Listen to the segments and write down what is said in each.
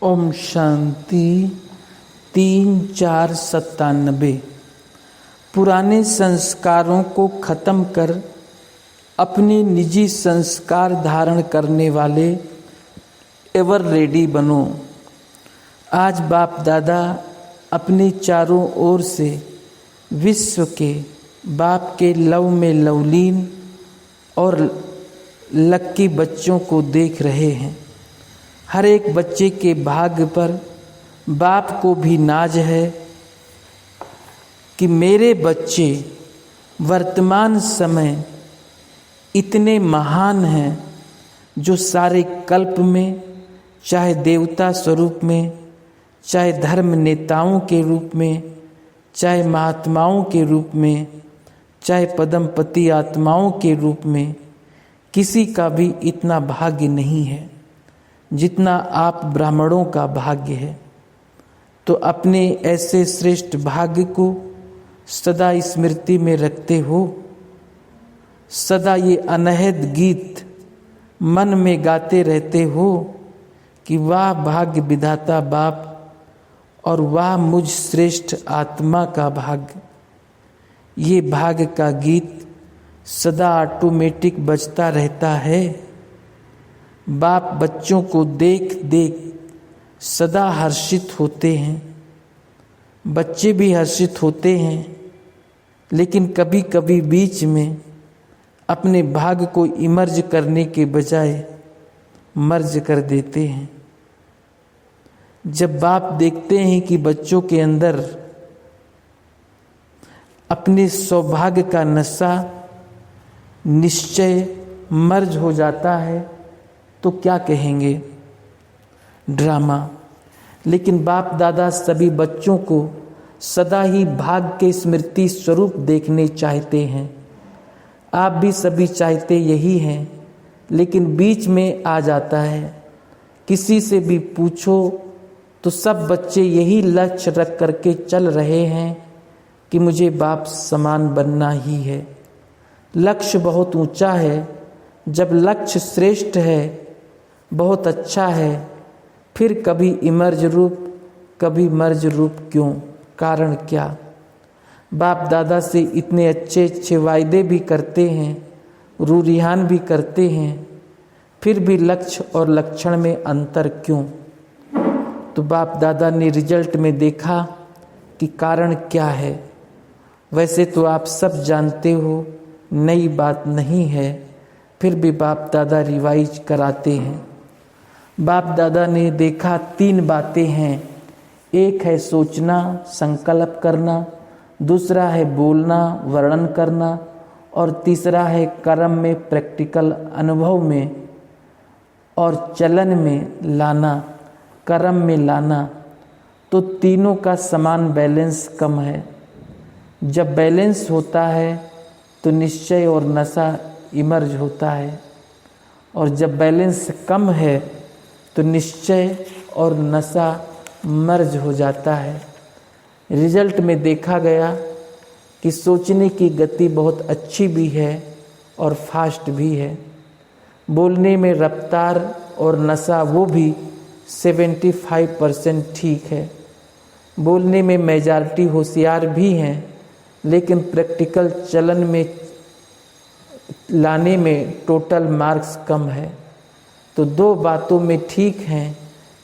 ओम शांति 3/4/97। पुराने संस्कारों को खत्म कर अपने निजी संस्कार धारण करने वाले एवर रेडी बनो। आज बाप दादा अपने चारों ओर से विश्व के बाप के लव में लवलीन और लक्की बच्चों को देख रहे हैं। हर एक बच्चे के भाग्य पर बाप को भी नाज है कि मेरे बच्चे वर्तमान समय इतने महान हैं जो सारे कल्प में, चाहे देवता स्वरूप में, चाहे धर्म नेताओं के रूप में, चाहे महात्माओं के रूप में, चाहे पदमपति आत्माओं के रूप में, किसी का भी इतना भाग्य नहीं है जितना आप ब्राह्मणों का भाग्य है। तो अपने ऐसे श्रेष्ठ भाग्य को सदा स्मृति में रखते हो। सदा ये अनहद गीत मन में गाते रहते हो कि वाह भाग्य विधाता बाप और वाह मुझ श्रेष्ठ आत्मा का भाग्य। ये भाग्य का गीत सदा ऑटोमेटिक बजता रहता है। बाप बच्चों को देख देख सदा हर्षित होते हैं। बच्चे भी हर्षित होते हैं, लेकिन कभी कभी बीच में अपने भाग्य को इमर्ज करने के बजाय मर्ज कर देते हैं। जब बाप देखते हैं कि बच्चों के अंदर अपने सौभाग्य का नशा निश्चय मर्ज हो जाता है तो क्या कहेंगे? ड्रामा। लेकिन बाप दादा सभी बच्चों को सदा ही भाग्य के स्मृति स्वरूप देखने चाहते हैं। आप भी सभी चाहते यही हैं, लेकिन बीच में आ जाता है। किसी से भी पूछो तो सब बच्चे यही लक्ष्य रख करके चल रहे हैं कि मुझे बाप समान बनना ही है। लक्ष्य बहुत ऊंचा है। जब लक्ष्य श्रेष्ठ है, बहुत अच्छा है, फिर कभी इमर्ज रूप कभी मर्ज रूप क्यों? कारण क्या? बाप दादा से इतने अच्छे अच्छे वायदे भी करते हैं, रूरिहान भी करते हैं, फिर भी लक्ष्य और लक्षण में अंतर क्यों? तो बाप दादा ने रिजल्ट में देखा कि कारण क्या है। वैसे तो आप सब जानते हो, नई बात नहीं है, फिर भी बाप दादा रिवाइज कराते हैं। बाप दादा ने देखा 3 बातें हैं। एक है सोचना, संकल्प करना, दूसरा है बोलना, वर्णन करना, और तीसरा है कर्म में, प्रैक्टिकल अनुभव में और चलन में लाना, कर्म में लाना। तो तीनों का समान बैलेंस कम है। जब बैलेंस होता है तो निश्चय और नशा इमर्ज होता है, और जब बैलेंस कम है तो निश्चय और नशा मर्ज हो जाता है। रिजल्ट में देखा गया कि सोचने की गति बहुत अच्छी भी है और फास्ट भी है। बोलने में रफ्तार और नशा वो भी 75% ठीक है। बोलने में मेजॉरिटी होशियार भी हैं, लेकिन प्रैक्टिकल चलन में लाने में टोटल मार्क्स कम है। तो 2 बातों में ठीक हैं,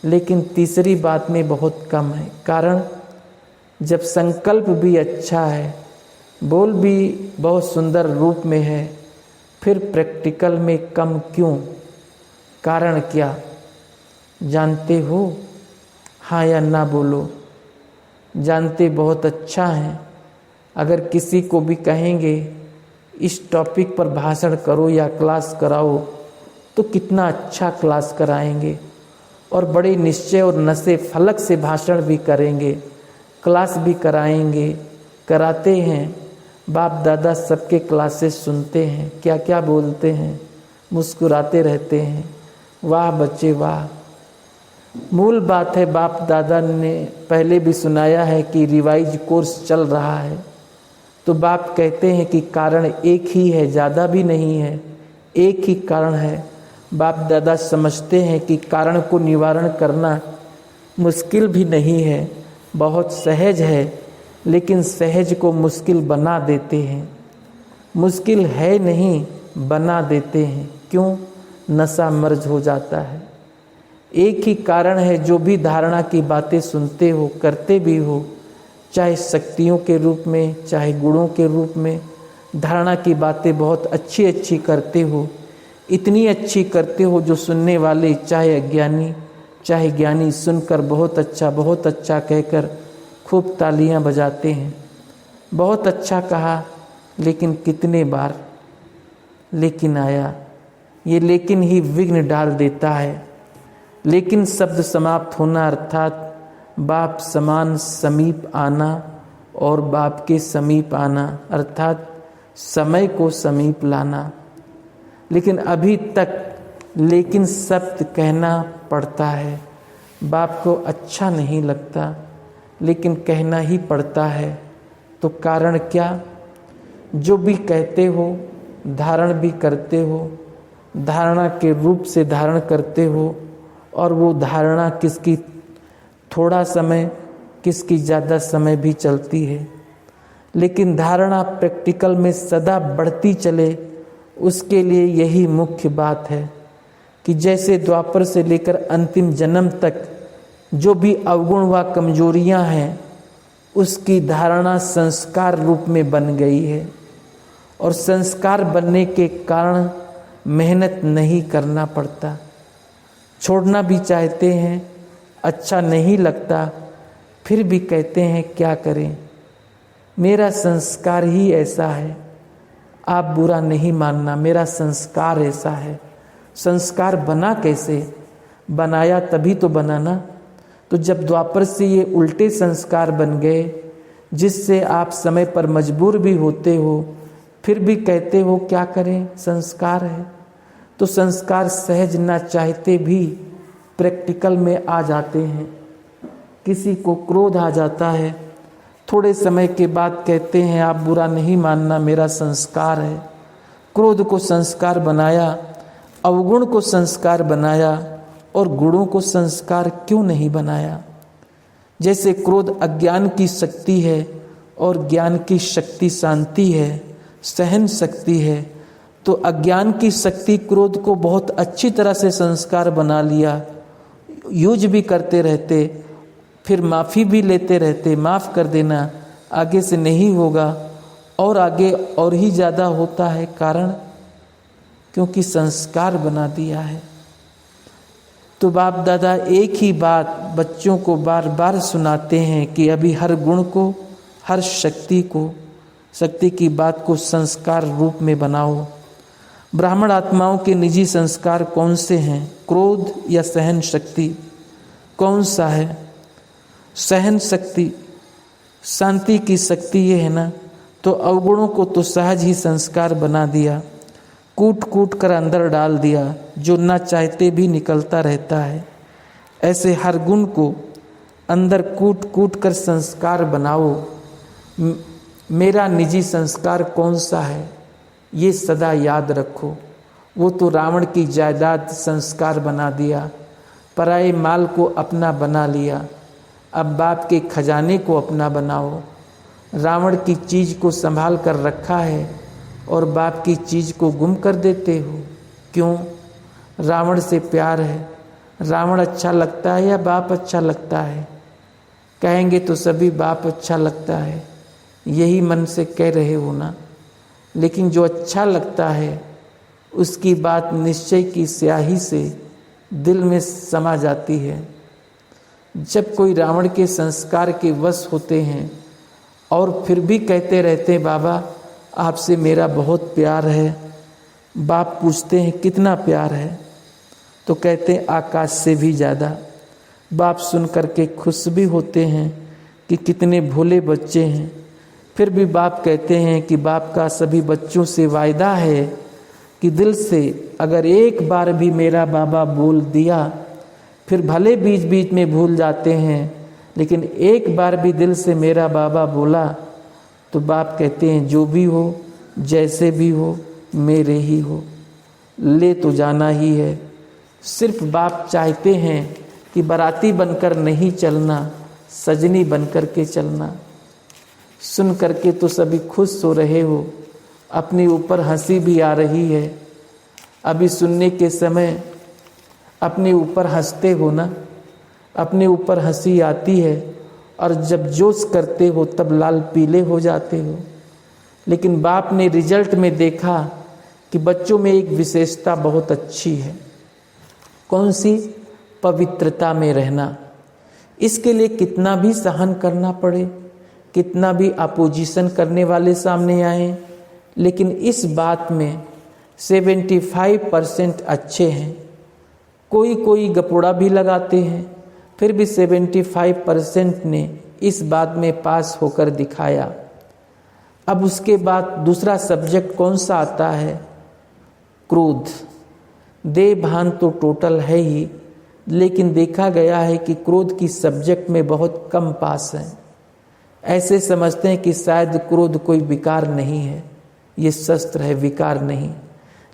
लेकिन तीसरी बात में बहुत कम है। कारण जब संकल्प भी अच्छा है, बोल भी बहुत सुंदर रूप में है, फिर प्रैक्टिकल में कम क्यों? कारण क्या जानते हो? हाँ या ना बोलो। जानते बहुत अच्छा है। अगर किसी को भी कहेंगे इस टॉपिक पर भाषण करो या क्लास कराओ, तो कितना अच्छा क्लास कराएंगे और बड़े निश्चय और नशे फलक से भाषण भी करेंगे, क्लास भी कराएंगे, कराते हैं। बाप दादा सबके क्लासेस सुनते हैं, क्या क्या बोलते हैं, मुस्कुराते रहते हैं। वाह बच्चे वाह। मूल बात है, बाप दादा ने पहले भी सुनाया है कि रिवाइज कोर्स चल रहा है। तो बाप कहते हैं कि कारण एक ही है, ज़्यादा भी नहीं है, एक ही कारण है। बाप दादा समझते हैं कि कारण को निवारण करना मुश्किल भी नहीं है, बहुत सहज है, लेकिन सहज को मुश्किल बना देते हैं। मुश्किल है नहीं, बना देते हैं। क्यों? नशा मर्ज हो जाता है। एक ही कारण है, जो भी धारणा की बातें सुनते हो, करते भी हो, चाहे शक्तियों के रूप में, चाहे गुणों के रूप में, धारणा की बातें बहुत अच्छी अच्छी करते हो, इतनी अच्छी करते हो जो सुनने वाले चाहे अज्ञानी चाहे ज्ञानी सुनकर बहुत अच्छा कहकर खूब तालियां बजाते हैं। बहुत अच्छा कहा, लेकिन कितने बार लेकिन आया। ये लेकिन ही विघ्न डाल देता है। लेकिन शब्द समाप्त होना अर्थात बाप समान समीप आना और बाप के समीप आना अर्थात समय को समीप लाना। लेकिन अभी तक लेकिन शब्द कहना पड़ता है। बाप को अच्छा नहीं लगता, लेकिन कहना ही पड़ता है। तो कारण क्या? जो भी कहते हो, धारण भी करते हो, धारणा के रूप से धारण करते हो, और वो धारणा किसकी थोड़ा समय, किसकी ज़्यादा समय भी चलती है। लेकिन धारणा प्रैक्टिकल में सदा बढ़ती चले, उसके लिए यही मुख्य बात है कि जैसे द्वापर से लेकर अंतिम जन्म तक जो भी अवगुण व कमजोरियां हैं, उसकी धारणा संस्कार रूप में बन गई है। और संस्कार बनने के कारण मेहनत नहीं करना पड़ता। छोड़ना भी चाहते हैं, अच्छा नहीं लगता, फिर भी कहते हैं क्या करें, मेरा संस्कार ही ऐसा है। आप बुरा नहीं मानना, मेरा संस्कार ऐसा है। संस्कार बना कैसे? बनाया तभी तो बना ना। तो जब द्वापर से ये उल्टे संस्कार बन गए, जिससे आप समय पर मजबूर भी होते हो, फिर भी कहते हो क्या करें, संस्कार है। तो संस्कार सहज ना चाहते भी प्रैक्टिकल में आ जाते हैं। किसी को क्रोध आ जाता है, थोड़े समय के बाद कहते हैं आप बुरा नहीं मानना, मेरा संस्कार है। क्रोध को संस्कार बनाया, अवगुण को संस्कार बनाया, और गुणों को संस्कार क्यों नहीं बनाया? जैसे क्रोध अज्ञान की शक्ति है और ज्ञान की शक्ति शांति है, सहन शक्ति है। तो अज्ञान की शक्ति क्रोध को बहुत अच्छी तरह से संस्कार बना लिया, यूज भी करते रहते, फिर माफ़ी भी लेते रहते, माफ़ कर देना, आगे से नहीं होगा, और आगे और ही ज़्यादा होता है। कारण क्योंकि संस्कार बना दिया है। तो बाप दादा एक ही बात बच्चों को बार बार सुनाते हैं कि अभी हर गुण को, हर शक्ति को, शक्ति की बात को संस्कार रूप में बनाओ। ब्राह्मण आत्माओं के निजी संस्कार कौन से हैं? क्रोध या सहन शक्ति? कौन सा है? सहन शक्ति, शांति की शक्ति ये है ना। तो अवगुणों को तो सहज ही संस्कार बना दिया, कूट कूट कर अंदर डाल दिया, जो ना चाहते भी निकलता रहता है। ऐसे हर गुण को अंदर कूट कूट कर संस्कार बनाओ। मेरा निजी संस्कार कौन सा है, ये सदा याद रखो। वो तो रावण की जायदाद संस्कार बना दिया, पराये माल को अपना बना लिया। अब बाप के खजाने को अपना बनाओ। रावण की चीज़ को संभाल कर रखा है और बाप की चीज़ को गुम कर देते हो। क्यों? रावण से प्यार है। रावण अच्छा लगता है या बाप अच्छा लगता है? कहेंगे तो सभी बाप अच्छा लगता है, यही मन से कह रहे हो ना। लेकिन जो अच्छा लगता है उसकी बात निश्चय की स्याही से दिल में समा जाती है। जब कोई रावण के संस्कार के वश होते हैं और फिर भी कहते रहते हैं बाबा आपसे मेरा बहुत प्यार है। बाप पूछते हैं कितना प्यार है, तो कहते हैं आकाश से भी ज़्यादा। बाप सुन कर के खुश भी होते हैं कि कितने भोले बच्चे हैं। फिर भी बाप कहते हैं कि बाप का सभी बच्चों से वायदा है कि दिल से अगर एक बार भी मेरा बाबा बोल दिया, फिर भले बीच बीच में भूल जाते हैं, लेकिन एक बार भी दिल से मेरा बाबा बोला तो बाप कहते हैं जो भी हो, जैसे भी हो, मेरे ही हो, ले तो जाना ही है। सिर्फ बाप चाहते हैं कि बाराती बनकर नहीं चलना, सजनी बनकर के चलना। सुन करके तो सभी खुश हो रहे हो, अपने ऊपर हंसी भी आ रही है। अभी सुनने के समय अपने ऊपर हंसते हो ना, अपने ऊपर हंसी आती है और जब जोश करते हो तब लाल पीले हो जाते हो। लेकिन बाप ने रिजल्ट में देखा कि बच्चों में एक विशेषता बहुत अच्छी है। कौन सी? पवित्रता में रहना। इसके लिए कितना भी सहन करना पड़े, कितना भी अपोजिशन करने वाले सामने आए, लेकिन इस बात में 75% अच्छे हैं। कोई कोई गपोड़ा भी लगाते हैं, फिर भी 75% ने इस बात में पास होकर दिखाया। अब उसके बाद दूसरा सब्जेक्ट कौन सा आता है? क्रोध। देह भान तो टोटल है ही, लेकिन देखा गया है कि क्रोध की सब्जेक्ट में बहुत कम पास हैं। ऐसे समझते हैं कि शायद क्रोध कोई विकार नहीं है, ये शस्त्र है, विकार नहीं।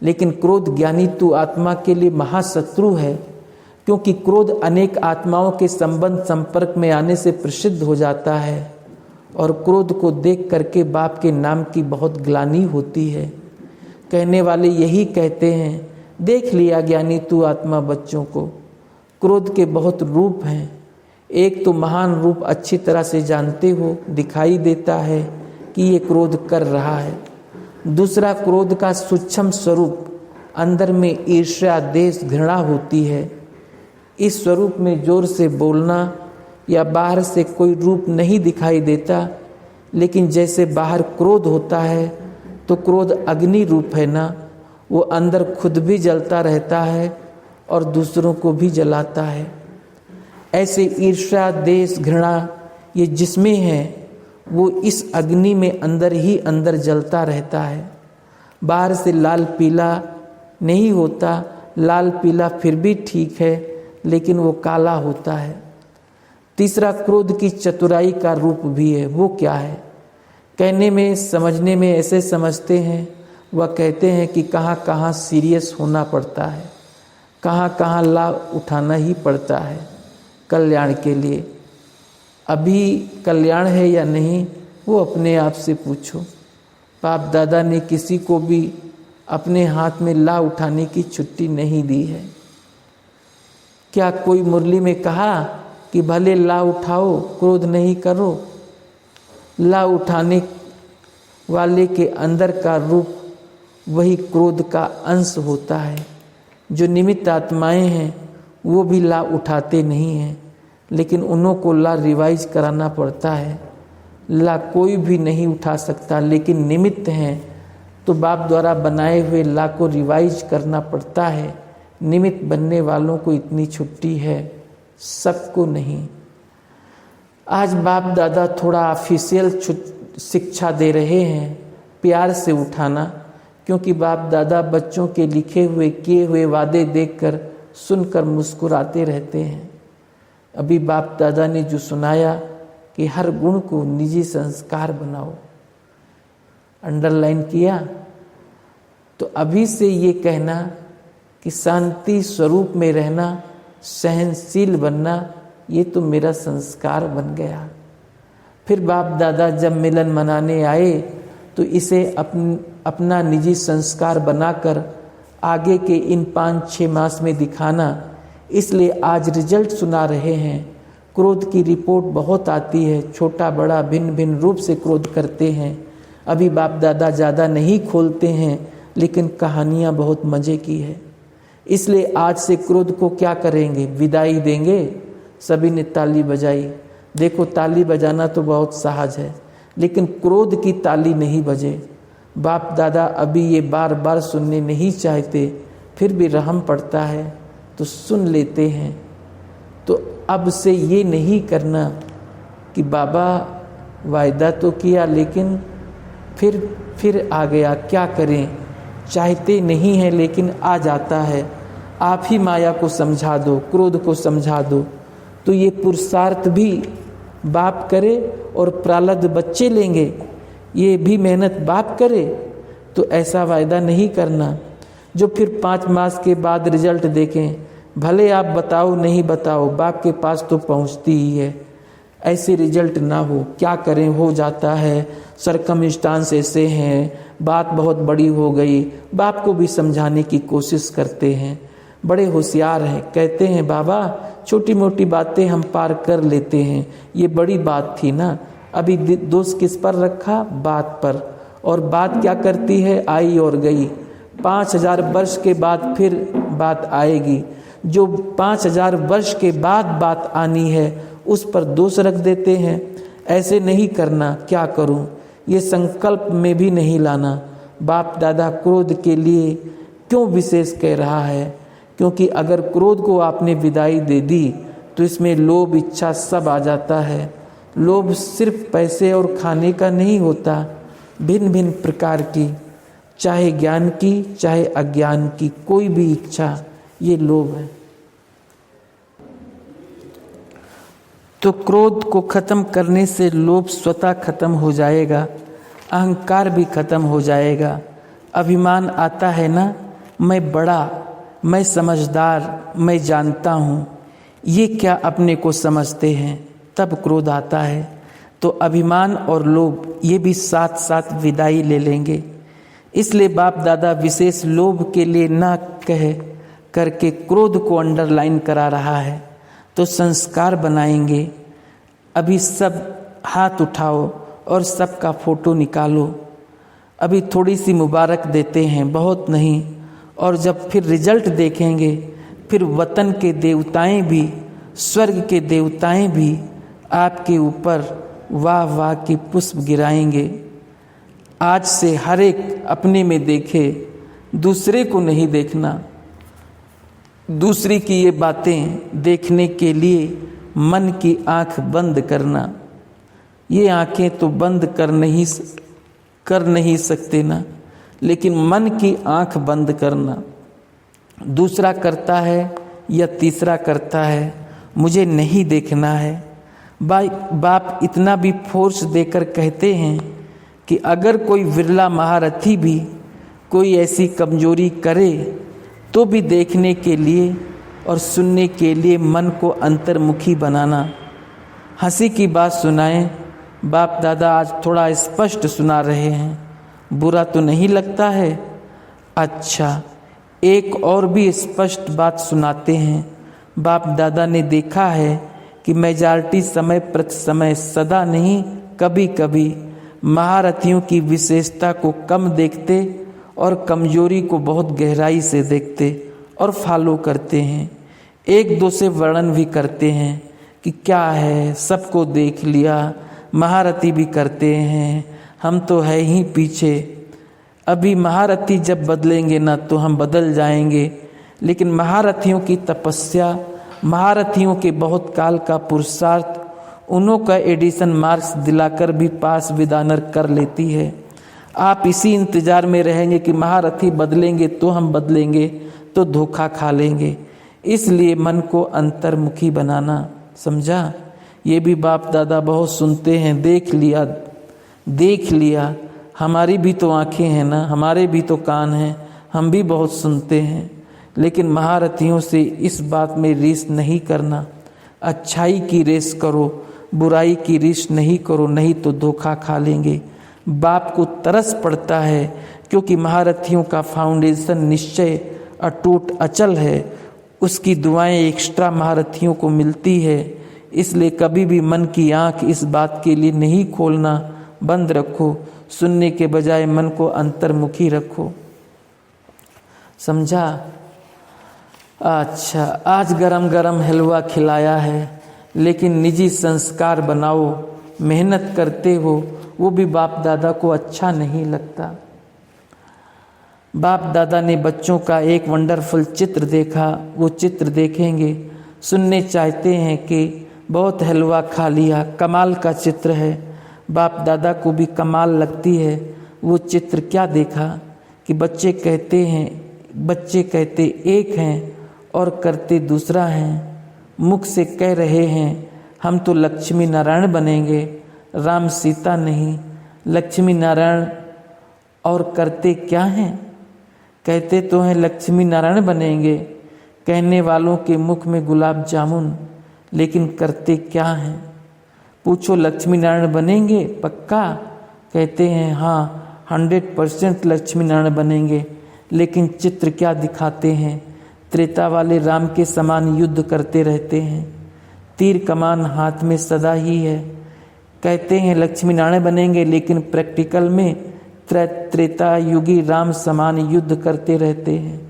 लेकिन क्रोध ज्ञानी तु आत्मा के लिए महाशत्रु है, क्योंकि क्रोध अनेक आत्माओं के संबंध संपर्क में आने से प्रसिद्ध हो जाता है और क्रोध को देख करके बाप के नाम की बहुत ग्लानि होती है। कहने वाले यही कहते हैं, देख लिया ज्ञानी तू आत्मा बच्चों को, क्रोध के बहुत रूप हैं। एक तो महान रूप अच्छी तरह से जानते हो, दिखाई देता है कि ये क्रोध कर रहा है। दूसरा, क्रोध का सूक्ष्म स्वरूप अंदर में ईर्ष्या, द्वेष, घृणा होती है। इस स्वरूप में जोर से बोलना या बाहर से कोई रूप नहीं दिखाई देता, लेकिन जैसे बाहर क्रोध होता है तो क्रोध अग्नि रूप है ना, वो अंदर खुद भी जलता रहता है और दूसरों को भी जलाता है। ऐसे ईर्ष्या, द्वेष, घृणा ये जिसमें है वो इस अग्नि में अंदर ही अंदर जलता रहता है। बाहर से लाल पीला नहीं होता, लाल पीला फिर भी ठीक है, लेकिन वो काला होता है। तीसरा, क्रोध की चतुराई का रूप भी है। वो क्या है? कहने में, समझने में ऐसे समझते हैं, वह कहते हैं कि कहाँ कहाँ सीरियस होना पड़ता है, कहाँ कहाँ लाभ उठाना ही पड़ता है कल्याण के लिए। अभी कल्याण है या नहीं वो अपने आप से पूछो। बाप दादा ने किसी को भी अपने हाथ में ला उठाने की छुट्टी नहीं दी है। क्या कोई मुरली में कहा कि भले ला उठाओ, क्रोध नहीं करो? ला उठाने वाले के अंदर का रूप वही क्रोध का अंश होता है। जो निमित्त आत्माएं हैं वो भी ला उठाते नहीं हैं, लेकिन उन्हों को ला रिवाइज कराना पड़ता है। ला कोई भी नहीं उठा सकता, लेकिन निमित्त हैं तो बाप द्वारा बनाए हुए ला को रिवाइज करना पड़ता है। निमित्त बनने वालों को इतनी छुट्टी है, सबको नहीं। आज बाप दादा थोड़ा ऑफिशियल शिक्षा दे रहे हैं, प्यार से उठाना, क्योंकि बाप दादा बच्चों के लिखे हुए किए हुए वादे देखकर सुनकर मुस्कुराते रहते हैं। अभी बाप दादा ने जो सुनाया कि हर गुण को निजी संस्कार बनाओ, अंडरलाइन किया। तो अभी से ये कहना कि शांति स्वरूप में रहना, सहनशील बनना, ये तो मेरा संस्कार बन गया। फिर बाप दादा जब मिलन मनाने आए तो इसे अपना निजी संस्कार बनाकर आगे के इन 5-6 मास में दिखाना। इसलिए आज रिजल्ट सुना रहे हैं। क्रोध की रिपोर्ट बहुत आती है, छोटा बड़ा भिन्न भिन्न रूप से क्रोध करते हैं। अभी बाप दादा ज़्यादा नहीं खोलते हैं, लेकिन कहानियाँ बहुत मज़े की है। इसलिए आज से क्रोध को क्या करेंगे? विदाई देंगे। सभी ने ताली बजाई। देखो, ताली बजाना तो बहुत सहज है, लेकिन क्रोध की ताली नहीं बजे। बाप दादा अभी ये बार बार सुनने नहीं चाहते, फिर भी रहम पड़ता है तो सुन लेते हैं। तो अब से ये नहीं करना कि बाबा वायदा तो किया लेकिन फिर आ गया, क्या करें? चाहते नहीं हैं लेकिन आ जाता है। आप ही माया को समझा दो, क्रोध को समझा दो। तो ये पुरुषार्थ भी बाप करे और प्रारब्ध बच्चे लेंगे, ये भी मेहनत बाप करे। तो ऐसा वायदा नहीं करना जो फिर 5 मास के बाद रिजल्ट देखें, भले आप बताओ नहीं बताओ, बाप के पास तो पहुंचती ही है। ऐसे रिजल्ट ना हो, क्या करें, हो जाता है, सरकमस्टांस ऐसे हैं, बात बहुत बड़ी हो गई। बाप को भी समझाने की कोशिश करते हैं, बड़े होशियार हैं, कहते हैं बाबा छोटी मोटी बातें हम पार कर लेते हैं, ये बड़ी बात थी ना। अभी दोष किस पर रखा? बात पर। और बात क्या करती है? आई और गई। 5000 वर्ष के बाद फिर बात आएगी। जो 5000 वर्ष के बाद बात आनी है उस पर दोष रख देते हैं। ऐसे नहीं करना, क्या करूं, ये संकल्प में भी नहीं लाना। बाप दादा क्रोध के लिए क्यों विशेष कह रहा है? क्योंकि अगर क्रोध को आपने विदाई दे दी तो इसमें लोभ इच्छा सब आ जाता है। लोभ सिर्फ पैसे और खाने का नहीं होता, भिन्न भिन्न प्रकार की, चाहे ज्ञान की चाहे अज्ञान की, कोई भी इच्छा, ये लोभ है। तो क्रोध को खत्म करने से लोभ स्वतः खत्म हो जाएगा, अहंकार भी खत्म हो जाएगा। अभिमान आता है ना, मैं बड़ा, मैं समझदार, मैं जानता हूँ, ये क्या अपने को समझते हैं, तब क्रोध आता है। तो अभिमान और लोभ ये भी साथ साथ विदाई ले लेंगे। इसलिए बाप दादा विशेष लोभ के लिए ना कह करके क्रोध को अंडरलाइन करा रहा है। तो संस्कार बनाएंगे। अभी सब हाथ उठाओ और सबका फोटो निकालो। अभी थोड़ी सी मुबारक देते हैं, बहुत नहीं। और जब फिर रिजल्ट देखेंगे, फिर वतन के देवताएं भी, स्वर्ग के देवताएं भी आपके ऊपर वाह वाह की पुष्प गिराएंगे। आज से हर एक अपने में देखे, दूसरे को नहीं देखना। दूसरे की ये बातें देखने के लिए मन की आंख बंद करना। ये आंखें तो बंद कर नहीं सकते ना, लेकिन मन की आंख बंद करना। दूसरा करता है या तीसरा करता है, मुझे नहीं देखना है। बाप इतना भी फोर्स देकर कहते हैं कि अगर कोई विरला महारथी भी कोई ऐसी कमजोरी करे तो भी देखने के लिए और सुनने के लिए मन को अंतर्मुखी बनाना। हंसी की बात सुनाएं, बाप दादा आज थोड़ा स्पष्ट सुना रहे हैं, बुरा तो नहीं लगता है? अच्छा, एक और भी स्पष्ट बात सुनाते हैं। बाप दादा ने देखा है कि मेजॉरिटी समय प्रति समय, सदा नहीं, कभी कभी महारथियों की विशेषता को कम देखते और कमजोरी को बहुत गहराई से देखते और फॉलो करते हैं। एक दो से वर्णन भी करते हैं कि क्या है, सबको देख लिया, महारथी भी करते हैं, हम तो है ही पीछे। अभी महारथी जब बदलेंगे ना तो हम बदल जाएंगे। लेकिन महारथियों की तपस्या, महारथियों के बहुत काल का पुरुषार्थ उन्हों का एडिशन मार्क्स दिलाकर भी पास विदानर कर लेती है। आप इसी इंतजार में रहेंगे कि महारथी बदलेंगे तो हम बदलेंगे, तो धोखा खा लेंगे। इसलिए मन को अंतर्मुखी बनाना, समझा? ये भी बाप दादा बहुत सुनते हैं, देख लिया। हमारी भी तो आंखें हैं ना, हमारे भी तो कान हैं, हम भी बहुत सुनते हैं। लेकिन महारथियों से इस बात में रेस नहीं करना। अच्छाई की रेस करो, बुराई की रेस नहीं करो, नहीं तो धोखा खा लेंगे। बाप को तरस पड़ता है क्योंकि महारथियों का फाउंडेशन निश्चय अटूट अचल है। उसकी दुआएं एक्स्ट्रा महारथियों को मिलती है। इसलिए कभी भी मन की आंख इस बात के लिए नहीं खोलना, बंद रखो। सुनने के बजाय मन को अंतर्मुखी रखो, समझा? अच्छा, आज गरम गरम हलवा खिलाया है, लेकिन निजी संस्कार बनाओ, मेहनत करते हो, वो भी बाप दादा को अच्छा नहीं लगता। बाप दादा ने बच्चों का एक वंडरफुल चित्र देखा, वो चित्र देखेंगे, सुनने चाहते हैं कि बहुत हलवा खा लिया, कमाल का चित्र है। बाप दादा को भी कमाल लगती है वो चित्र। क्या देखा कि बच्चे कहते एक हैं और करते दूसरा हैं। मुख से कह रहे हैं हम तो लक्ष्मी नारायण बनेंगे, राम सीता नहीं। लक्ष्मी नारायण और करते क्या हैं? कहते तो हैं लक्ष्मी नारायण बनेंगे, कहने वालों के मुख में गुलाब जामुन, लेकिन करते क्या हैं। पूछो लक्ष्मी नारायण बनेंगे पक्का, कहते हैं हाँ 100% लक्ष्मी नारायण बनेंगे, लेकिन चित्र क्या दिखाते हैं। त्रेता वाले राम के समान युद्ध करते रहते हैं, तीर कमान हाथ में सदा ही है। कहते हैं लक्ष्मी नारायण बनेंगे, लेकिन प्रैक्टिकल में त्रेता युगी राम समान युद्ध करते रहते हैं।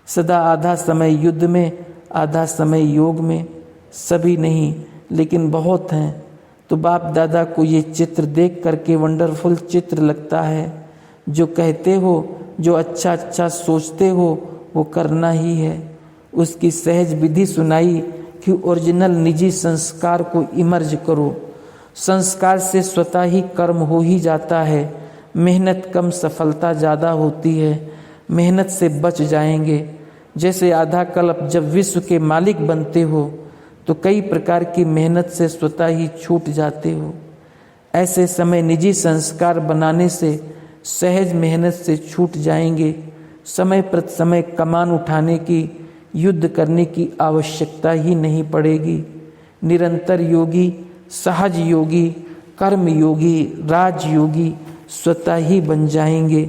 सदा आधा समय युद्ध में, आधा समय योग में। सभी नहीं लेकिन बहुत हैं। तो बाप दादा को ये चित्र देख करके वंडरफुल चित्र लगता है। जो कहते हो, जो अच्छा अच्छा सोचते हो, वो करना ही है। उसकी सहज विधि सुनाई कि ओरिजिनल निजी संस्कार को इमर्ज करो। संस्कार से स्वतः ही कर्म हो ही जाता है। मेहनत कम, सफलता ज़्यादा होती है। मेहनत से बच जाएंगे। जैसे आधा कल्प जब विश्व के मालिक बनते हो तो कई प्रकार की मेहनत से स्वतः ही छूट जाते हो। ऐसे समय निजी संस्कार बनाने से सहज मेहनत से छूट जाएंगे। समय प्रति समय कमान उठाने की, युद्ध करने की आवश्यकता ही नहीं पड़ेगी। निरंतर योगी, सहज योगी, कर्म योगी, राजयोगी स्वतः ही बन जाएंगे।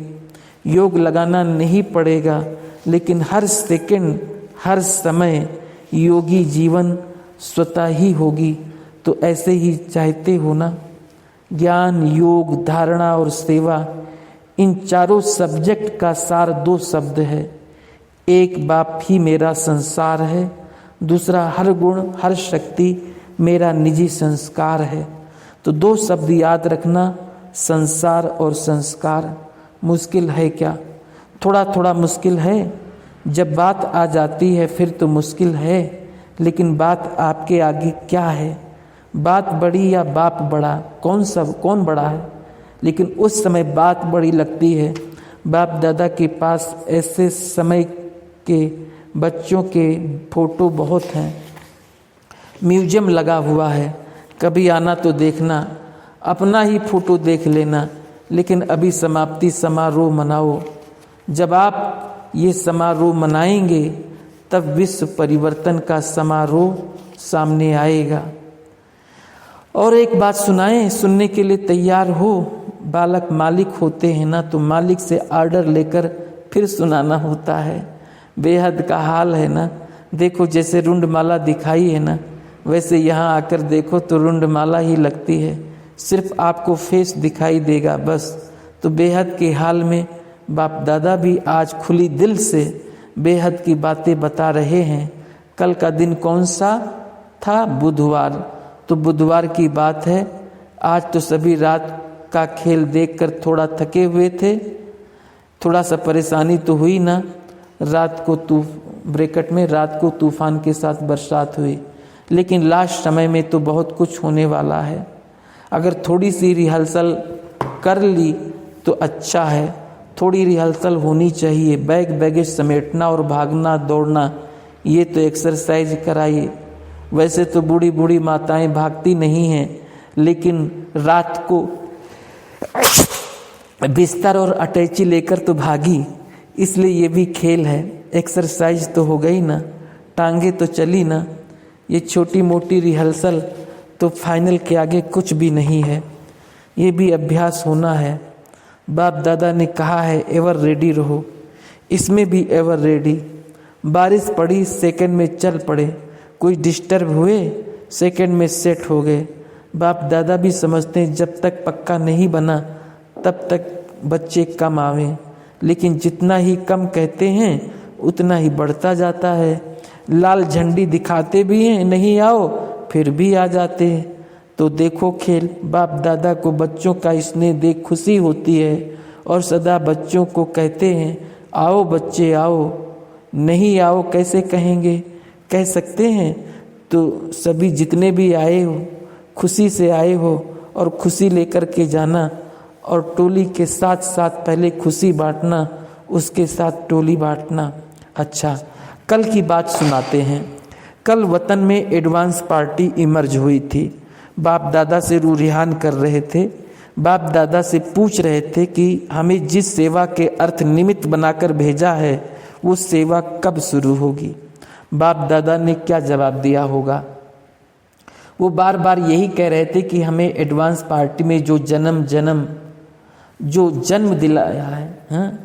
योग लगाना नहीं पड़ेगा, लेकिन हर सेकंड, हर समय योगी जीवन स्वतः ही होगी। तो ऐसे ही चाहते हो ना। ज्ञान, योग, धारणा और सेवा, इन चारों सब्जेक्ट का सार 2 शब्द है। एक बाप ही मेरा संसार है, दूसरा हर गुण हर शक्ति मेरा निजी संस्कार है। तो 2 शब्द याद रखना, संसार और संस्कार। मुश्किल है क्या? थोड़ा थोड़ा मुश्किल है। जब बात आ जाती है फिर तो मुश्किल है, लेकिन बात आपके आगे क्या है? बात बड़ी या बाप बड़ा, कौन बड़ा है? लेकिन उस समय बात बड़ी लगती है। बाप दादा के पास ऐसे समय के बच्चों के फोटो बहुत हैं। म्यूजियम लगा हुआ है, कभी आना तो देखना। अपना ही फोटो देख लेना, लेकिन अभी समाप्ति समारोह मनाओ। जब आप ये समारोह मनाएंगे तब विश्व परिवर्तन का समारोह सामने आएगा। और एक बात सुनाएं, सुनने के लिए तैयार हो? बालक मालिक होते हैं ना, तो मालिक से आर्डर लेकर फिर सुनाना होता है। बेहद का हाल है ना। देखो जैसे रुंडमाला दिखाई है ना, वैसे यहाँ आकर देखो तो रुंडमाला ही लगती है, सिर्फ आपको फेस दिखाई देगा बस। तो बेहद के हाल में बाप दादा भी आज खुली दिल से बेहद की बातें बता रहे हैं। कल का दिन कौन सा था? बुधवार। तो बुधवार की बात है। आज तो सभी रात का खेल देखकर थोड़ा थके हुए थे। थोड़ा सा परेशानी तो हुई ना। रात को ब्रैकेट में रात को तूफान के साथ बरसात हुई, लेकिन लास्ट समय में तो बहुत कुछ होने वाला है। अगर थोड़ी सी रिहर्सल कर ली तो अच्छा है। थोड़ी रिहर्सल होनी चाहिए। बैगेज समेटना और भागना दौड़ना, ये तो एक्सरसाइज कराइए। वैसे तो बूढ़ी बूढ़ी माताएं भागती नहीं हैं, लेकिन रात को बिस्तर और अटैची लेकर तो भागी, इसलिए ये भी खेल है। एक्सरसाइज तो हो गई ना, टांगे तो चली ना। ये छोटी मोटी रिहर्सल तो फाइनल के आगे कुछ भी नहीं है। ये भी अभ्यास होना है। बाप दादा ने कहा है एवर रेडी रहो, इसमें भी एवर रेडी। बारिश पड़ी, सेकंड में चल पड़े। कोई डिस्टर्ब हुए, सेकंड में सेट हो गए। बाप दादा भी समझते हैं जब तक पक्का नहीं बना तब तक बच्चे कम आवे, लेकिन जितना ही कम कहते हैं उतना ही बढ़ता जाता है। लाल झंडी दिखाते भी हैं, नहीं आओ, फिर भी आ जाते हैं। तो देखो खेल। बाप दादा को बच्चों का स्नेह देख खुशी होती है और सदा बच्चों को कहते हैं आओ बच्चे आओ। नहीं आओ कैसे कहेंगे? कह सकते हैं। तो सभी जितने भी आए हो खुशी से आए हो और खुशी लेकर के जाना, और टोली के साथ साथ पहले खुशी बांटना, उसके साथ टोली बांटना। अच्छा, कल की बात सुनाते हैं। कल वतन में एडवांस पार्टी इमर्ज हुई थी। बाप दादा से रूरिहान कर रहे थे। बाप दादा से पूछ रहे थे कि हमें जिस सेवा के अर्थ निमित्त बनाकर भेजा है वो सेवा कब शुरू होगी। बाप दादा ने क्या जवाब दिया होगा? वो बार बार यही कह रहे थे कि हमें एडवांस पार्टी में जो जन्म दिलाया है, हाँ,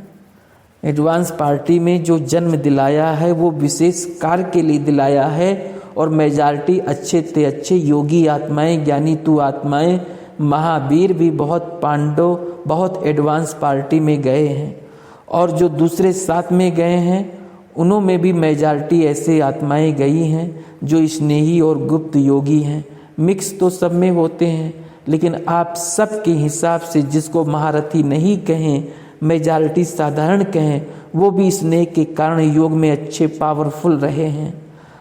एडवांस पार्टी में जो जन्म दिलाया है वो विशेष कार्य के लिए दिलाया है। और मेजॉरिटी अच्छे ते अच्छे योगी आत्माएं, ज्ञानी तू आत्माएं, महावीर भी बहुत, पांडव बहुत एडवांस पार्टी में गए हैं। और जो दूसरे साथ में गए हैं उन्हों में भी मेजॉरिटी ऐसे आत्माएं गई हैं जो स्नेही और गुप्त योगी हैं। मिक्स तो सब में होते हैं, लेकिन आप सब के हिसाब से जिसको महारथी नहीं कहें, मेजॉरिटी साधारण कहें, वो भी स्नेह के कारण योग में अच्छे पावरफुल रहे हैं।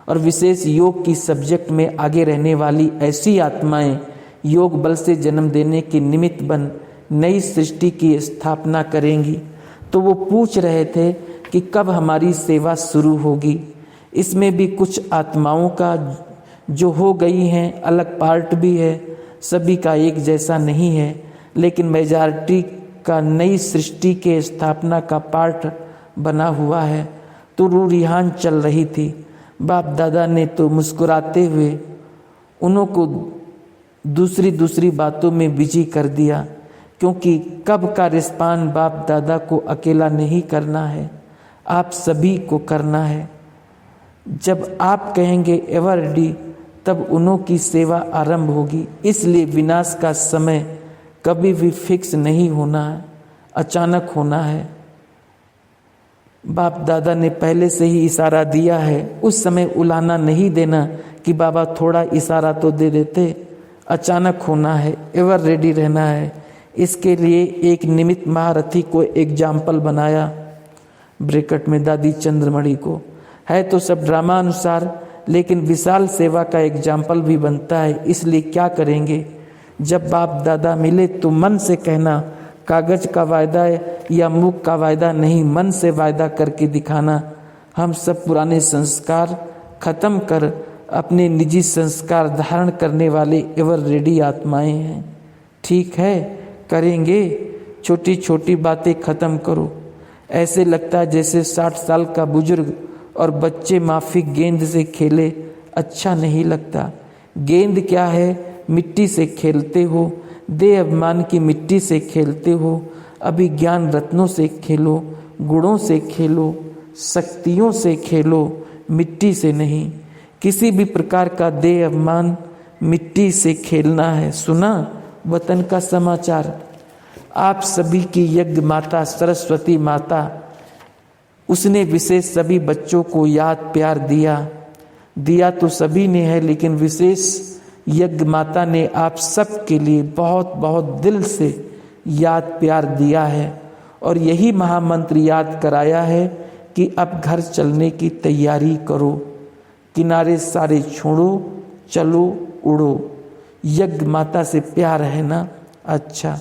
और विशेष योग की सब्जेक्ट में आगे रहने वाली ऐसी आत्माएं योग बल से जन्म देने के निमित्त बन नई सृष्टि की स्थापना करेंगी। तो वो पूछ रहे थे कि कब हमारी सेवा शुरू होगी। इसमें भी कुछ आत्माओं का जो हो गई हैं, अलग पार्ट भी है, सभी का एक जैसा नहीं है, लेकिन मेजॉरिटी का नई सृष्टि के स्थापना का पार्ट बना हुआ है। तो रूरिहान चल रही थी। बाप दादा ने तो मुस्कुराते हुए उन्हों को दूसरी बातों में बिजी कर दिया, क्योंकि कब का रिस्पान बाप दादा को अकेला नहीं करना है, आप सभी को करना है। जब आप कहेंगे एवर रेडी, तब उन्हों की सेवा आरंभ होगी। इसलिए विनाश का समय कभी भी फिक्स नहीं होना है, अचानक होना है। बाप दादा ने पहले से ही इशारा दिया है, उस समय उलाना नहीं देना कि बाबा थोड़ा इशारा तो दे देते। अचानक होना है, एवर रेडी रहना है। इसके लिए एक निमित्त महारथी को एग्जाम्पल बनाया, ब्रैकेट में दादी चंद्रमणि को। है तो सब ड्रामा अनुसार, लेकिन विशाल सेवा का एग्जाम्पल भी बनता है। इसलिए क्या करेंगे, जब बाप दादा मिले तो मन से कहना, कागज का वायदा या मुख का वायदा नहीं, मन से वायदा करके दिखाना। हम सब पुराने संस्कार खत्म कर अपने निजी संस्कार धारण करने वाले एवर रेडी आत्माएं हैं। ठीक है, करेंगे। छोटी छोटी बातें खत्म करो। ऐसे लगता है जैसे 60 साल का बुजुर्ग और बच्चे माफिक गेंद से खेले, अच्छा नहीं लगता। गेंद क्या है, मिट्टी से खेलते हो, देह अभिमान की मिट्टी से खेलते हो। अभी ज्ञान रत्नों से खेलो, गुणों से खेलो, शक्तियों से खेलो, मिट्टी से नहीं। किसी भी प्रकार का देह अभिमान मिट्टी से खेलना है। सुना वतन का समाचार, आप सभी की यज्ञ माता सरस्वती माता, उसने विशेष सभी बच्चों को याद प्यार दिया तो सभी ने है, लेकिन विशेष यज्ञ माता ने आप सब के लिए बहुत बहुत दिल से याद प्यार दिया है। और यही महामंत्र याद कराया है कि अब घर चलने की तैयारी करो, किनारे सारे छोड़ो, चलो उड़ो। यज्ञ माता से प्यार है ना? अच्छा,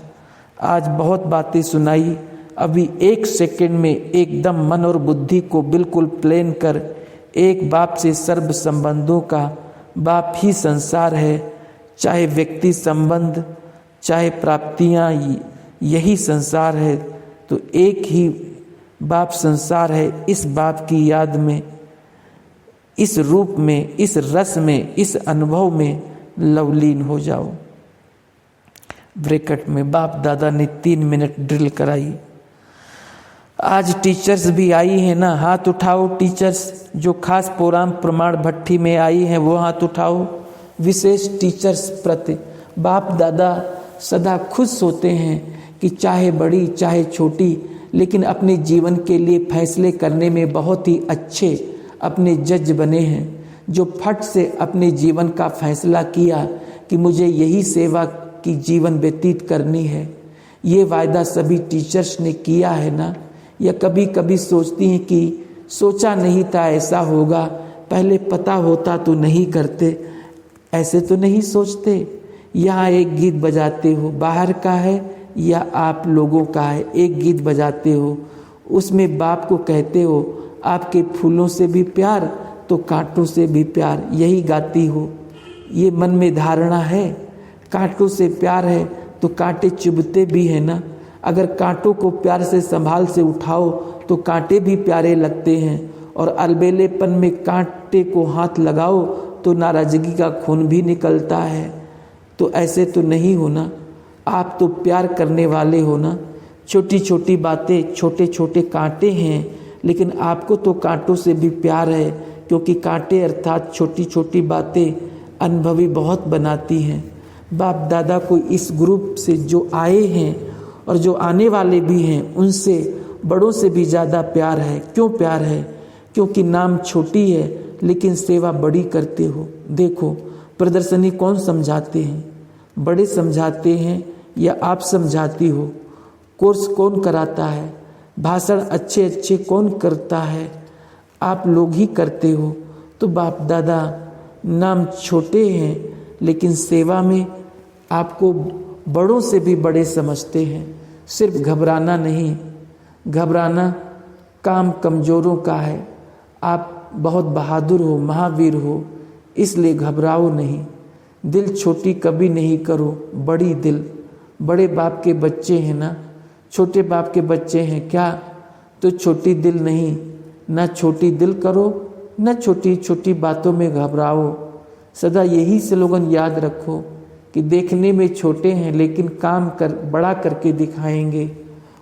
आज बहुत बातें सुनाई। अभी 1 सेकंड में एकदम मन और बुद्धि को बिल्कुल प्लेन कर, एक बाप से सर्व संबंधों का बाप ही संसार है। चाहे व्यक्ति संबंध, चाहे प्राप्तियां, यही संसार है। तो एक ही बाप संसार है। इस बाप की याद में, इस रूप में, इस रस में, इस अनुभव में लवलीन हो जाओ। ब्रैकेट में बाप दादा ने 3 मिनट ड्रिल कराई। आज टीचर्स भी आई हैं ना, हाथ उठाओ। टीचर्स जो खास प्रोग्राम प्रमाण भट्टी में आई हैं वो हाथ उठाओ। विशेष टीचर्स प्रति बाप दादा सदा खुश होते हैं कि चाहे बड़ी चाहे छोटी, लेकिन अपने जीवन के लिए फैसले करने में बहुत ही अच्छे अपने जज बने हैं। जो फट से अपने जीवन का फैसला किया कि मुझे यही सेवा की जीवन व्यतीत करनी है, ये वायदा सभी टीचर्स ने किया है ना। या कभी कभी सोचती हैं कि सोचा नहीं था ऐसा होगा, पहले पता होता तो नहीं करते। ऐसे तो नहीं सोचते। यहाँ एक गीत बजाते हो, बाहर का है या आप लोगों का है, एक गीत बजाते हो, उसमें बाप को कहते हो आपके फूलों से भी प्यार तो कांटों से भी प्यार, यही गाती हो। ये मन में धारणा है, कांटों से प्यार है तो कांटे चुभते भी है ना। अगर कांटों को प्यार से संभाल से उठाओ तो कांटे भी प्यारे लगते हैं, और अलबेलेपन में कांटे को हाथ लगाओ तो नाराज़गी का खून भी निकलता है। तो ऐसे तो नहीं होना, आप तो प्यार करने वाले हो ना। छोटी छोटी बातें, छोटे छोटे कांटे हैं, लेकिन आपको तो कांटों से भी प्यार है, क्योंकि कांटे अर्थात छोटी छोटी बातें अनुभवी बहुत बनाती हैं। बाप दादा को इस ग्रुप से जो आए हैं और जो आने वाले भी हैं, उनसे बड़ों से भी ज़्यादा प्यार है। क्यों प्यार है? क्योंकि नाम छोटी है लेकिन सेवा बड़ी करते हो। देखो, प्रदर्शनी कौन समझाते हैं? बड़े समझाते हैं या आप समझाती हो? कोर्स कौन कराता है? भाषण अच्छे अच्छे कौन करता है? आप लोग ही करते हो। तो बाप दादा नाम छोटे हैं लेकिन सेवा में आपको बड़ों से भी बड़े समझते हैं। सिर्फ घबराना नहीं, घबराना काम कमज़ोरों का है। आप बहुत बहादुर हो, महावीर हो, इसलिए घबराओ नहीं। दिल छोटी कभी नहीं करो, बड़ी दिल। बड़े बाप के बच्चे हैं ना, छोटे बाप के बच्चे हैं क्या? तो छोटी दिल नहीं, ना छोटी दिल करो, ना छोटी छोटी बातों में घबराओ। सदा यही स्लोगन याद रखो कि देखने में छोटे हैं लेकिन काम कर बड़ा करके दिखाएंगे।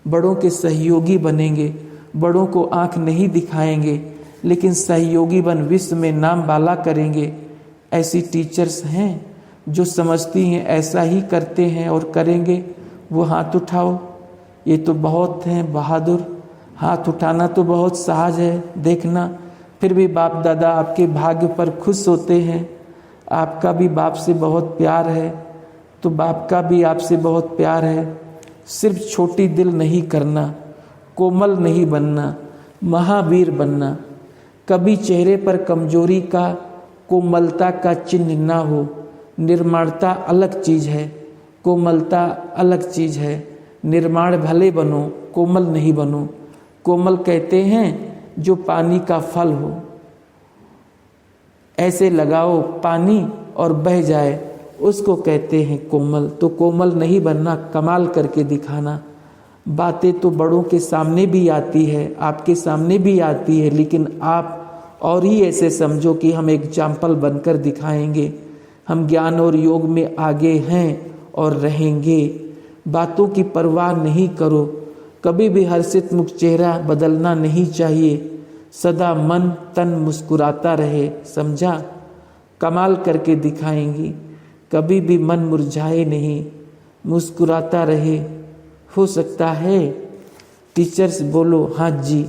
बड़ों के सहयोगी बनेंगे, बड़ों को आंख नहीं दिखाएंगे लेकिन सहयोगी बन विश्व में नाम वाला करेंगे। ऐसी टीचर्स हैं जो समझती हैं ऐसा ही करते हैं और करेंगे, वो हाथ उठाओ। ये तो बहुत हैं बहादुर, हाथ उठाना तो बहुत सहज है। देखना, फिर भी बाप दादा आपके भाग्य पर खुश होते हैं। आपका भी बाप से बहुत प्यार है, तो बाप का भी आपसे बहुत प्यार है। सिर्फ छोटी दिल नहीं करना, कोमल नहीं बनना, महावीर बनना। कभी चेहरे पर कमजोरी का, कोमलता का चिन्ह ना हो। निर्माणता अलग चीज़ है, कोमलता अलग चीज़ है। निर्माण भले बनो, कोमल नहीं बनो। कोमल कहते हैं जो पानी का फल हो, ऐसे लगाओ पानी और बह जाए, उसको कहते हैं कोमल। तो कोमल नहीं बनना, कमाल करके दिखाना। बातें तो बड़ों के सामने भी आती है, आपके सामने भी आती है, लेकिन आप और ही ऐसे समझो कि हम एग्जाम्पल बनकर दिखाएंगे। हम ज्ञान और योग में आगे हैं और रहेंगे। बातों की परवाह नहीं करो, कभी भी हर्षित मुख चेहरा बदलना नहीं चाहिए। सदा मन तन मुस्कुराता रहे, समझा? कमाल करके दिखाएंगी, कभी भी मन मुरझाए नहीं, मुस्कुराता रहे। हो सकता है टीचर्स बोलो हाँ जी,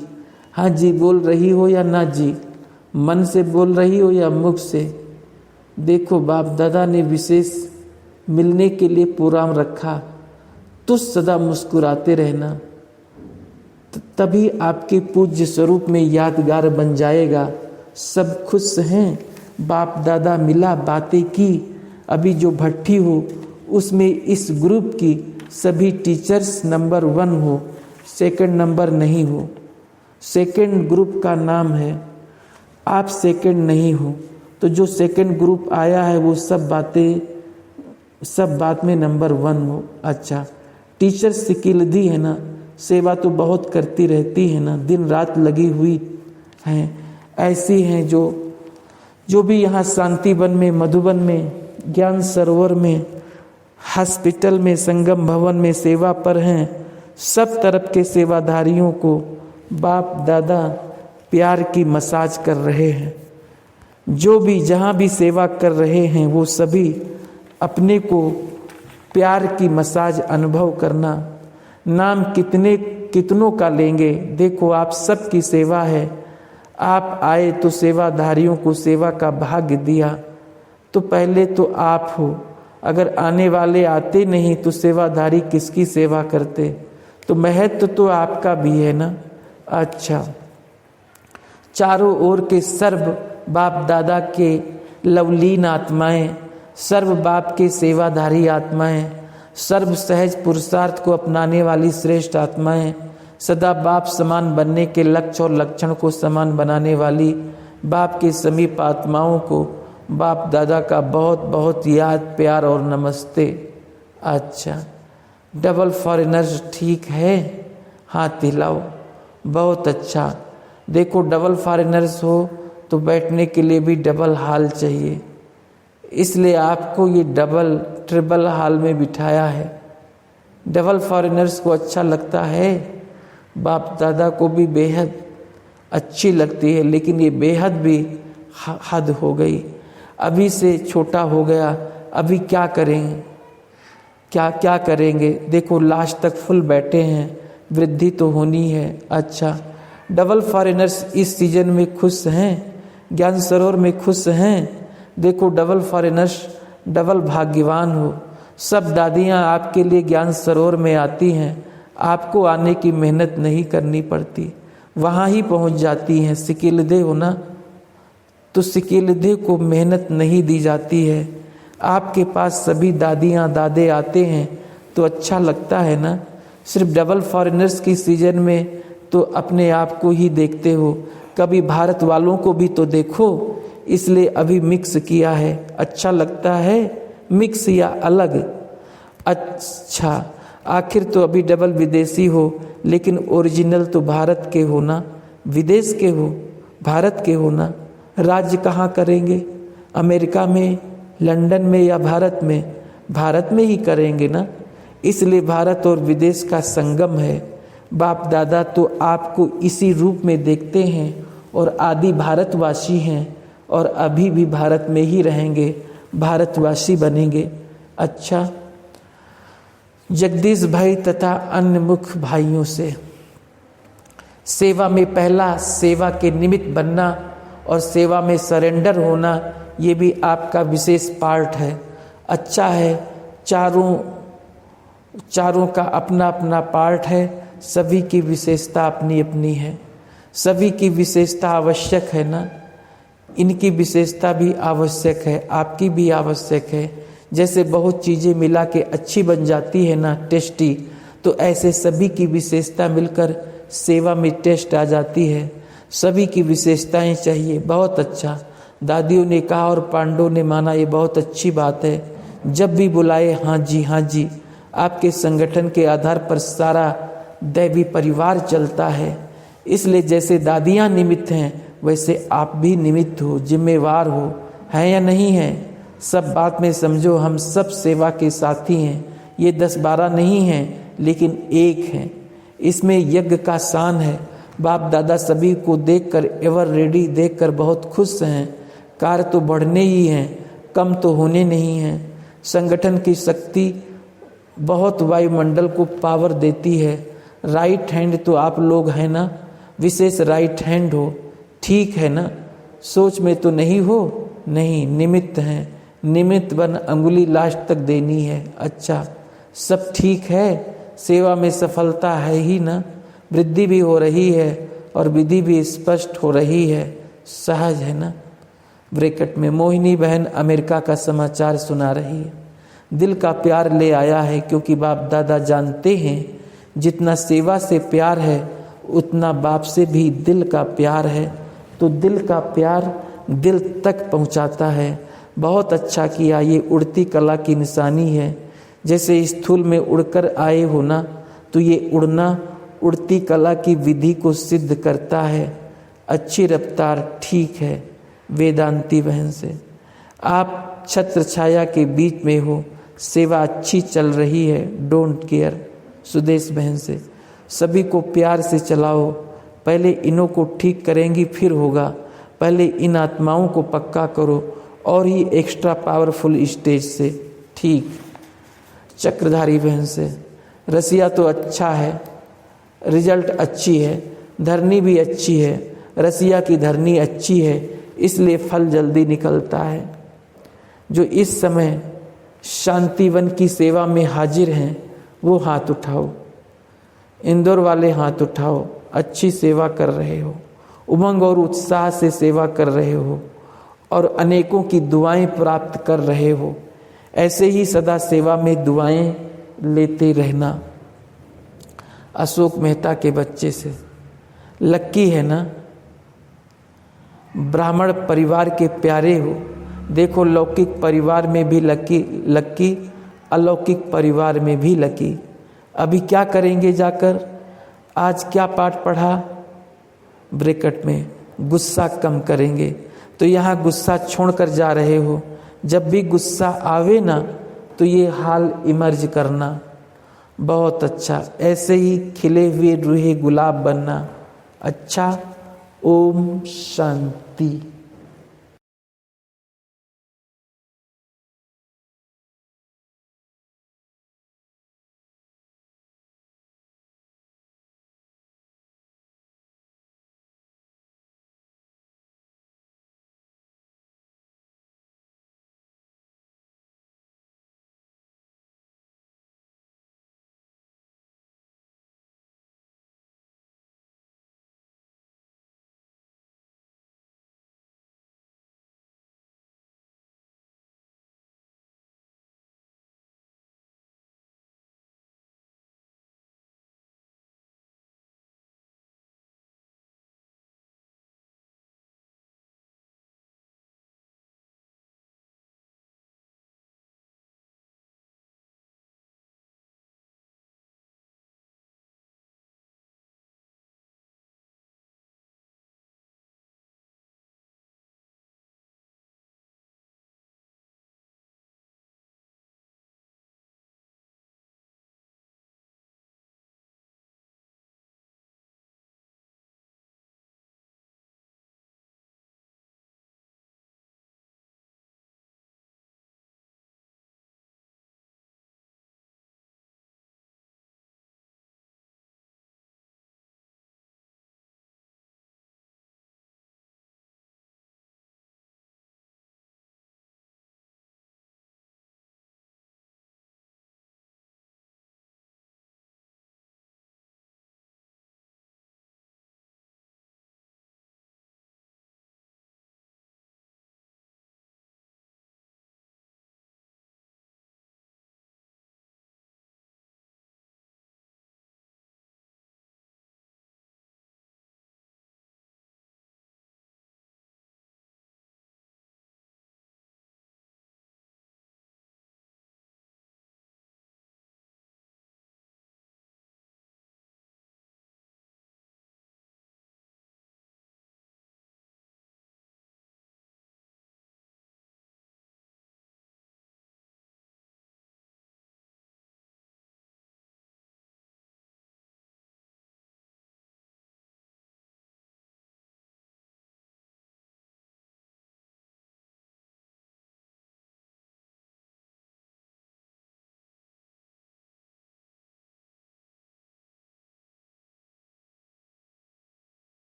हाँ जी बोल रही हो या ना जी, मन से बोल रही हो या मुख से। देखो, बाप दादा ने विशेष मिलने के लिए प्रोग्राम रखा, तो सदा मुस्कुराते रहना, तभी आपके पूज्य स्वरूप में यादगार बन जाएगा। सब खुश हैं, बाप दादा मिला, बातें की। अभी जो भट्टी हो उसमें इस ग्रुप की सभी टीचर्स नंबर 1 हो, सेकंड नंबर नहीं हो। सेकंड ग्रुप का नाम है, आप सेकंड नहीं हो। तो जो सेकंड ग्रुप आया है वो सब बात में नंबर 1 हो। अच्छा, टीचर सिकिलदी है ना, सेवा तो बहुत करती रहती है ना, दिन रात लगी हुई हैं। ऐसी हैं जो भी यहाँ शांतिवन में, मधुबन में, ज्ञान सरोवर में, हॉस्पिटल में, संगम भवन में सेवा पर हैं। सब तरफ के सेवाधारियों को बाप दादा प्यार की मसाज कर रहे हैं। जो भी जहाँ भी सेवा कर रहे हैं वो सभी अपने को प्यार की मसाज अनुभव करना। नाम कितनों का लेंगे, देखो आप सबकी सेवा है। आप आए तो सेवाधारियों को सेवा का भाग्य दिया, तो पहले तो आप हो। अगर आने वाले आते नहीं तो सेवाधारी किसकी सेवा करते? तो महत्व तो आपका भी है ना। अच्छा, चारों ओर के सर्व बाप दादा के लवलीन आत्माएं, सर्व बाप के सेवाधारी आत्माएं, सर्व सहज पुरुषार्थ को अपनाने वाली श्रेष्ठ आत्माएं, सदा बाप समान बनने के लक्ष्य और लक्षण को समान बनाने वाली बाप के समीप आत्माओं को बाप दादा का बहुत बहुत याद, प्यार और नमस्ते। अच्छा, डबल फॉरेनर्स ठीक है, हाथ हिलाओ, बहुत अच्छा। देखो डबल फॉरेनर्स हो तो बैठने के लिए भी डबल हॉल चाहिए, इसलिए आपको ये डबल ट्रिपल हॉल में बिठाया है। डबल फॉरेनर्स को अच्छा लगता है, बाप दादा को भी बेहद अच्छी लगती है, लेकिन ये बेहद भी हद हो गई। अभी से छोटा हो गया, अभी क्या करेंगे, क्या करेंगे। देखो लास्ट तक फुल बैठे हैं, वृद्धि तो होनी है। अच्छा, डबल फॉरेनर्स इस सीजन में खुश हैं, ज्ञान सरोवर में खुश हैं। देखो डबल फॉरेनर्स डबल भाग्यवान हो। सब दादियाँ आपके लिए ज्ञान सरोवर में आती हैं, आपको आने की मेहनत नहीं करनी पड़ती, वहाँ ही पहुँच जाती हैं। सिकिलदे हो ना, तो सिकिलदे को मेहनत नहीं दी जाती है। आपके पास सभी दादियाँ दादे आते हैं तो अच्छा लगता है ना। सिर्फ डबल फॉरेनर्स की सीजन में तो अपने आप को ही देखते हो, कभी भारत वालों को भी तो देखो, इसलिए अभी मिक्स किया है। अच्छा लगता है मिक्स या अलग? अच्छा, आखिर तो अभी डबल विदेशी हो, लेकिन ओरिजिनल तो भारत के हो ना, विदेश के हो, भारत के हो ना। राज्य कहाँ करेंगे, अमेरिका में, लंदन में या भारत में? भारत में ही करेंगे ना। इसलिए भारत और विदेश का संगम है। बाप दादा तो आपको इसी रूप में देखते हैं और आदि भारतवासी हैं, और अभी भी भारत में ही रहेंगे, भारतवासी बनेंगे। अच्छा, जगदीश भाई तथा अन्य मुख्य भाइयों से सेवा में पहला सेवा के निमित्त बनना और सेवा में सरेंडर होना, ये भी आपका विशेष पार्ट है। अच्छा है, चारों का अपना अपना पार्ट है, सभी की विशेषता अपनी अपनी है। सभी की विशेषता आवश्यक है ना, इनकी विशेषता भी आवश्यक है, आपकी भी आवश्यक है। जैसे बहुत चीज़ें मिला के अच्छी बन जाती है ना, टेस्टी, तो ऐसे सभी की विशेषता मिलकर सेवा में टेस्ट आ जाती है। सभी की विशेषताएं चाहिए। बहुत अच्छा, दादियों ने कहा और पांडवों ने माना, ये बहुत अच्छी बात है। जब भी बुलाए हाँ जी हाँ जी। आपके संगठन के आधार पर सारा दैवी परिवार चलता है, इसलिए जैसे दादियाँ निमित्त हैं वैसे आप भी निमित्त हो, जिम्मेवार हो, हैं या नहीं हैं? सब बात में समझो, हम सब सेवा के साथी हैं। ये 10-12 नहीं हैं, लेकिन एक हैं। इसमें यज्ञ का शान है। बाप दादा सभी को देखकर, एवर रेडी देखकर बहुत खुश हैं। कार्य तो बढ़ने ही हैं, कम तो होने नहीं हैं। संगठन की शक्ति बहुत वायुमंडल को पावर देती है। राइट हैंड तो आप लोग हैं ना, विशेष राइट हैंड हो, ठीक है ना? सोच में तो नहीं हो, नहीं, निमित्त हैं। निमित्त बन अंगुली लास्ट तक देनी है। अच्छा, सब ठीक है, सेवा में सफलता है ही ना, वृद्धि भी हो रही है और विधि भी स्पष्ट हो रही है, सहज है ना। ब्रैकेट में मोहिनी बहन अमेरिका का समाचार सुना रही है। दिल का प्यार ले आया है, क्योंकि बाप दादा जानते हैं जितना सेवा से प्यार है उतना बाप से भी दिल का प्यार है, तो दिल का प्यार दिल तक पहुंचाता है। बहुत अच्छा किया, ये उड़ती कला की निशानी है। जैसे स्थूल में उड़कर आए हो ना, तो ये उड़ना उड़ती कला की विधि को सिद्ध करता है। अच्छी रफ्तार ठीक है। वेदांती बहन से आप छत्र छाया के बीच में हो, सेवा अच्छी चल रही है, डोंट केयर। सुदेश बहन से सभी को प्यार से चलाओ, पहले इन्हों को ठीक करेंगी फिर होगा। पहले इन आत्माओं को पक्का करो और ही एक्स्ट्रा पावरफुल स्टेज से, ठीक। चक्रधारी बहन से रसिया तो अच्छा है, रिजल्ट अच्छी है, धरनी भी अच्छी है, रसिया की धरनी अच्छी है, इसलिए फल जल्दी निकलता है। जो इस समय शांतिवन की सेवा में हाजिर हैं वो हाथ उठाओ, इंदौर वाले हाथ उठाओ। अच्छी सेवा कर रहे हो, उमंग और उत्साह से सेवा कर रहे हो और अनेकों की दुआएं प्राप्त कर रहे हो। ऐसे ही सदा सेवा में दुआएं लेते रहना। अशोक मेहता के बच्चे से लक्की है ना, ब्राह्मण परिवार के प्यारे हो। देखो लौकिक परिवार में भी लक्की, अलौकिक परिवार में भी लक्की। अभी क्या करेंगे जाकर? आज क्या पाठ पढ़ा? ब्रैकेट में गुस्सा कम करेंगे। तो यहाँ गुस्सा छोड़कर जा रहे हो, जब भी गुस्सा आवे ना तो ये हाल इमर्ज करना, बहुत अच्छा, ऐसे ही खिले हुए रूहे गुलाब बनना। अच्छा, ओम शांति।